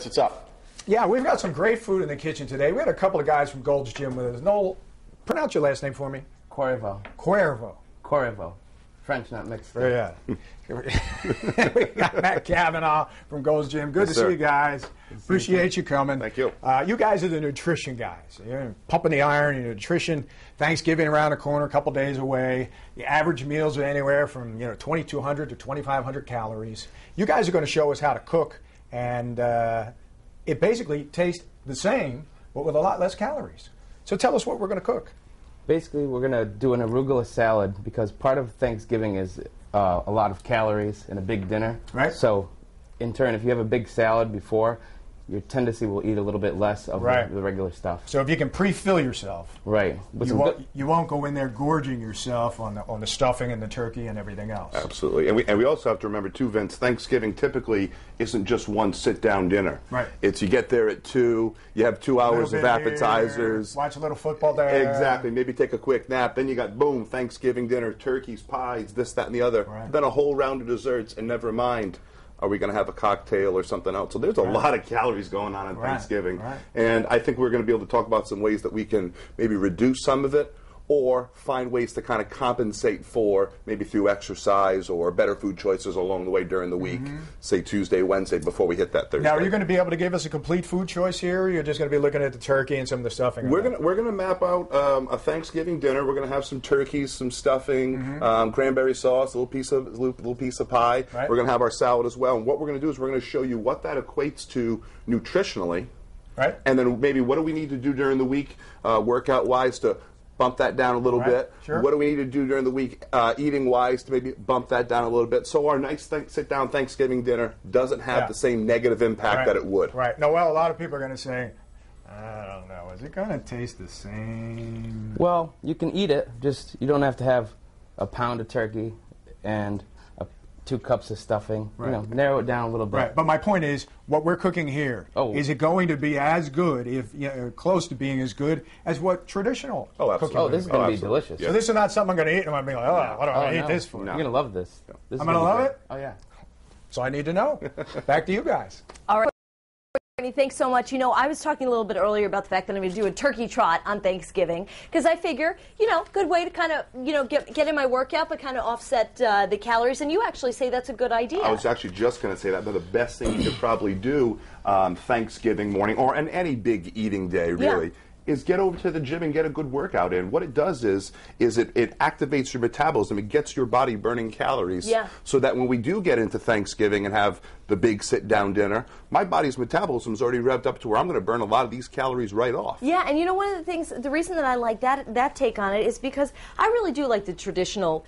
What's up? Yeah, we've got some great food in the kitchen today. We had a couple of guys from Gold's Gym with us. Noel, pronounce your last name for me. Cuervo. Cuervo. Cuervo. French, not Mexican. Yeah. We got Matt Cavanaugh from Gold's Gym. Good to see you guys. Appreciate you coming. Thank you. You guys are the nutrition guys. You're pumping the iron, your nutrition. Thanksgiving around the corner, a couple days away. The average meals are anywhere from 2,200 to 2,500 calories. You guys are going to show us how to cook, and it basically tastes the same, but with a lot less calories. So tell us what we're going to cook. Basically, we're going to do an arugula salad because part of Thanksgiving is a lot of calories and a big dinner. Right. So, in turn, if you have a big salad before, your tendency will eat a little bit less of the regular stuff. So if you can pre-fill yourself, you won't go in there gorging yourself on the stuffing and the turkey and everything else. Absolutely. And we also have to remember, too, Vince, Thanksgiving typically isn't just one sit-down dinner. Right. It's you get there at 2, you have 2 hours of appetizers. Watch a little football there. Exactly. Maybe take a quick nap. Then you got, boom, Thanksgiving dinner, turkeys, pies, this, that, and the other. Right. Then a whole round of desserts, and never mind, are we going to have a cocktail or something else? So there's a lot of calories going on Thanksgiving. Right. And I think we're going to be able to talk about some ways that we can maybe reduce some of it or find ways to kind of compensate for maybe through exercise or better food choices along the way during the week, say Tuesday, Wednesday, before we hit that Thursday. Now, are you going to be able to give us a complete food choice here, or you're just going to be looking at the turkey and some of the stuffing? We're going to map out a Thanksgiving dinner. We're going to have some turkeys, some stuffing, cranberry sauce, a little piece of pie. Right. We're going to have our salad as well. And what we're going to do is we're going to show you what that equates to nutritionally. Right. And then maybe what do we need to do during the week, workout-wise, to bump that down a little bit. Sure. What do we need to do during the week, eating-wise, to maybe bump that down a little bit, so our nice sit-down Thanksgiving dinner doesn't have the same negative impact that it would. Right. No, well, a lot of people are going to say, I don't know, is it going to taste the same? Well, you can eat it, just you don't have to have a pound of turkey and 2 cups of stuffing. Right. Narrow it down a little bit. Right. But my point is, what we're cooking here, is it going to be as good, if close to being as good, as what traditional cooking Oh, this is going to be delicious. So this is not something I'm going to eat, and I'm going to be like, what do I eat this for? You're going to love this. I'm going to love it? Oh, yeah. So I need to know. Back to you guys. All right. Thanks so much. I was talking a little bit earlier about the fact that I'm going to do a turkey trot on Thanksgiving because I figure, good way to kind of, get in my workout but kind of offset the calories. And you actually say that's a good idea. I was actually just going to say that. But the best thing you could probably do Thanksgiving morning or on any big eating day, really, is get over to the gym and get a good workout in. What it does is it activates your metabolism. It gets your body burning calories so that when we do get into Thanksgiving and have the big sit-down dinner, my body's metabolism is already revved up to where I'm going to burn a lot of these calories right off. Yeah, and one of the things, the reason that I like that take on it is because I really do like the traditional,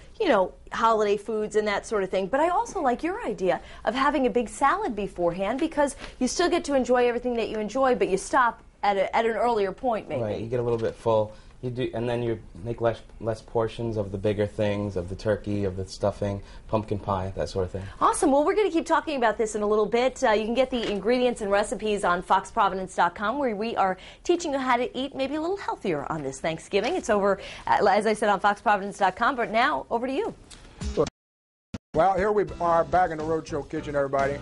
holiday foods and that sort of thing, but I also like your idea of having a big salad beforehand because you still get to enjoy everything that you enjoy, but you stop at an earlier point, maybe. Right, you get a little bit full. You do, and then you make less portions of the bigger things, of the turkey, of the stuffing, pumpkin pie, that sort of thing. Awesome. Well, we're going to keep talking about this in a little bit. You can get the ingredients and recipes on foxprovidence.com, where we are teaching you how to eat maybe a little healthier on this Thanksgiving. It's over, as I said, on foxprovidence.com. But now, over to you. Well, here we are back in the Roadshow kitchen, everybody.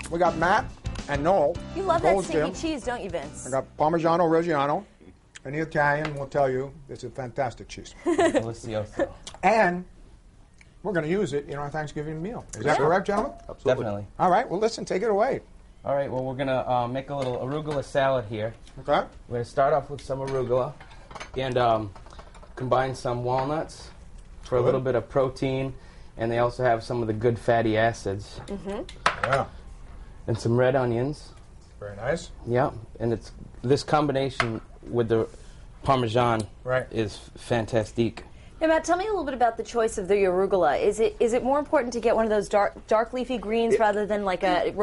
We got Matt and Noel. You love that stinky cheese, don't you, Vince? I got Parmigiano Reggiano, and the Italian will tell you it's a fantastic cheese. Delicioso. And we're going to use it in our Thanksgiving meal. Is that correct, gentlemen? Absolutely. Definitely. All right. Well, listen, take it away. All right. Well, we're going to make a little arugula salad here. Okay. We're going to start off with some arugula and combine some walnuts for a little bit of protein, and they also have some of the good fatty acids. Yeah. And some red onions. Very nice. Yeah, and it's this combination with the Parmesan is fantastic. Now, Matt, tell me a little bit about the choice of the arugula. Is it more important to get one of those dark leafy greens rather than like an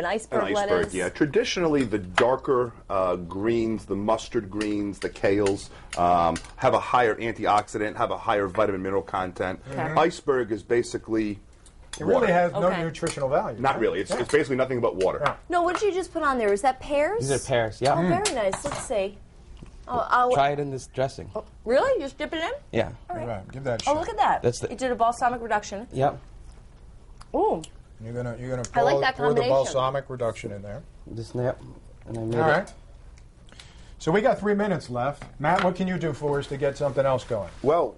iceberg lettuce? Yeah. Traditionally, the darker greens, the mustard greens, the kales, have a higher antioxidant, have a higher vitamin mineral content. Iceberg is basically It really has no nutritional value. Not really. It's basically nothing but water. Yeah. No, what did you just put on there? Is that pears? These are pears, yeah. Oh, very nice. Let's see. Try it in this dressing. Oh, really? You just dip it in? Yeah. All right. Give that a shot. Oh, look at that. That's it did a balsamic reduction. Yep. Ooh. You're gonna I like that pour the combination. balsamic reduction in there. Just snap, and I made All it. right. So we got 3 minutes left. Matt, what can you do for us to get something else going? Well,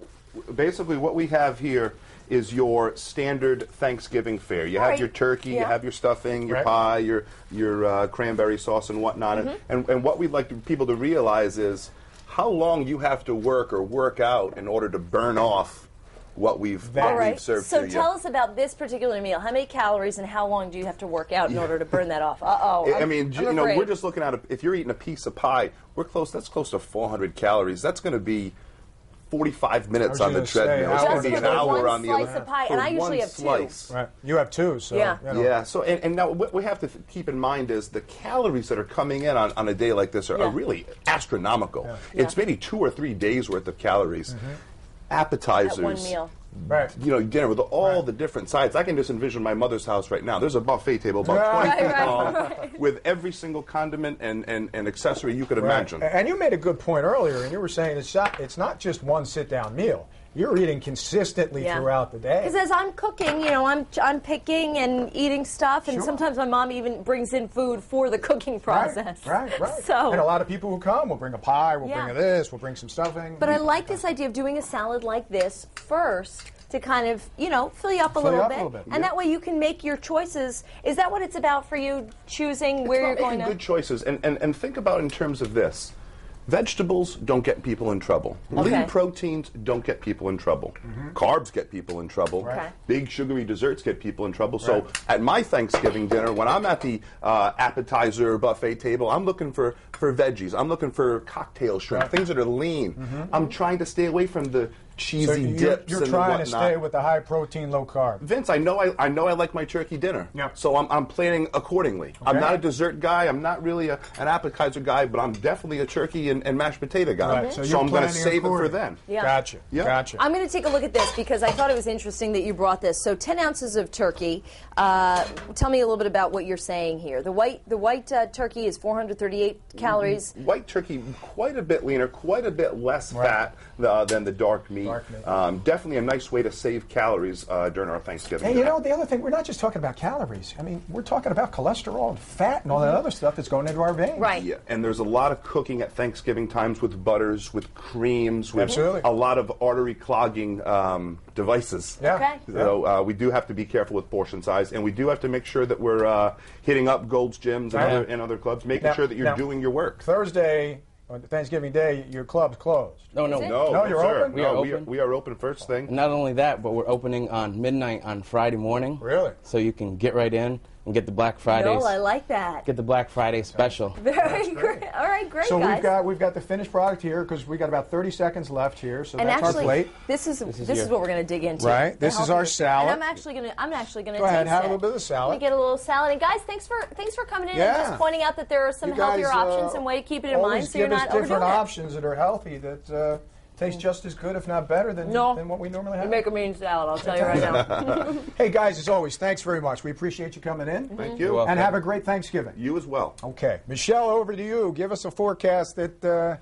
basically what we have here is your standard Thanksgiving fare. You have Right. your turkey, you Yeah. have your stuffing, your Right. pie, your cranberry sauce and whatnot. And what we'd like people to realize is how long you have to work or work out in order to burn off what we've All Right. served So to you. tell us about this particular meal. How many calories and how long do you have to work out in order to burn that off? I mean, I'm afraid. we're just looking at if you're eating a piece of pie, that's close to 400 calories. That's going to be 45 minutes I on was the gonna say, treadmill. It's how going to would be you an do hour one on the slice other of pie, for and I usually one have two. slice. Right. You have two, so Yeah. you know. Yeah. So and now what we have to keep in mind is the calories that are coming in on a day like this are Yeah. really astronomical. Yeah. It's maybe 2 or 3 days worth of calories. Appetizers. That one meal. Right. Dinner with all the different sides. I can just envision my mother's house right now. There's a buffet table about 20 Right, feet right, long right. with every single condiment and accessory you could Right. imagine. And you made a good point earlier, and you were saying it's not just one sit-down meal. You're eating consistently Yeah. throughout the day. Because as I'm cooking, I'm picking and eating stuff, and Sure. sometimes my mom even brings in food for the cooking process. Right. So, And a lot of people who come will bring a pie, we'll Yeah. bring this, we'll bring some stuffing. but I like this idea of doing a salad like this first to kind of, fill you up a Fill you little up a bit. little bit, And that way you can make your choices. Is that what it's about for you, choosing where you're It's about going making to? good choices and think about in terms of this. Vegetables don't get people in trouble. Okay. Lean proteins don't get people in trouble. Carbs get people in trouble. Okay. Big sugary desserts get people in trouble. So Right. at my Thanksgiving dinner, when I'm at the appetizer buffet table, I'm looking for veggies. I'm looking for cocktail shrimp, things that are lean. I'm trying to stay away from the cheesy so you're, dips you're and trying to whatnot. stay with the high protein, low carb. Vince, I know I like my turkey dinner. Yeah. So I'm planning accordingly. I'm Okay. not a dessert guy. I'm not really an appetizer guy, but I'm definitely a turkey and mashed potato guy. Right. So So you're I'm going to planning save it for accordingly. then. Yeah. Gotcha. Yeah. Gotcha. I'm going to take a look at this because I thought it was interesting that you brought this. So 10 ounces of turkey. Tell me a little bit about what you're saying here. The white turkey is 438 calories. White turkey, quite a bit leaner, quite a bit less fat than the dark meat. Dark meat. Definitely a nice way to save calories during our Thanksgiving. And you dinner. know, the other thing, we're not just talking about calories. I mean, we're talking about cholesterol and fat and all that other stuff that's going into our veins. Right. Yeah, and there's a lot of cooking at Thanksgiving times with butters, with creams, with Absolutely. a lot of artery clogging devices. Yeah. Okay. So we do have to be careful with portion size, and we do have to make sure that we're hitting up Gold's Gyms Right. and other clubs, making Now- sure that you're now- doing your work. Thursday, on Thanksgiving Day, your club's closed. No, no, Is it? No, you're sir. open? We are No, open. We are open first thing. Not only that, but we're opening on midnight on Friday morning. Really? So you can get right in and get the Black Fridays. No, I like that. Get the Black Friday special. Very great. All right, great, So guys. we've got the finished product here because we got about 30 seconds left here. So And that's actually, our plate. this is your- what we're going to dig into. Right, The this is our healthiest. salad. And I'm actually going to Go ahead, taste have a it. little bit of the salad. Let me get a little salad. And guys, thanks for coming in Yeah. and just pointing out that there are some You guys, healthier options and way to keep it in mind, always so you're give not us different overdoing it. options that are healthy that taste just as good, if not better, than what we normally have. You make a mean salad, I'll tell you right now. Hey guys, as always, thanks very much. We appreciate you coming in. Thank You're you. welcome. And have a great Thanksgiving. You as well. Okay, Michelle, over to you. Give us a forecast that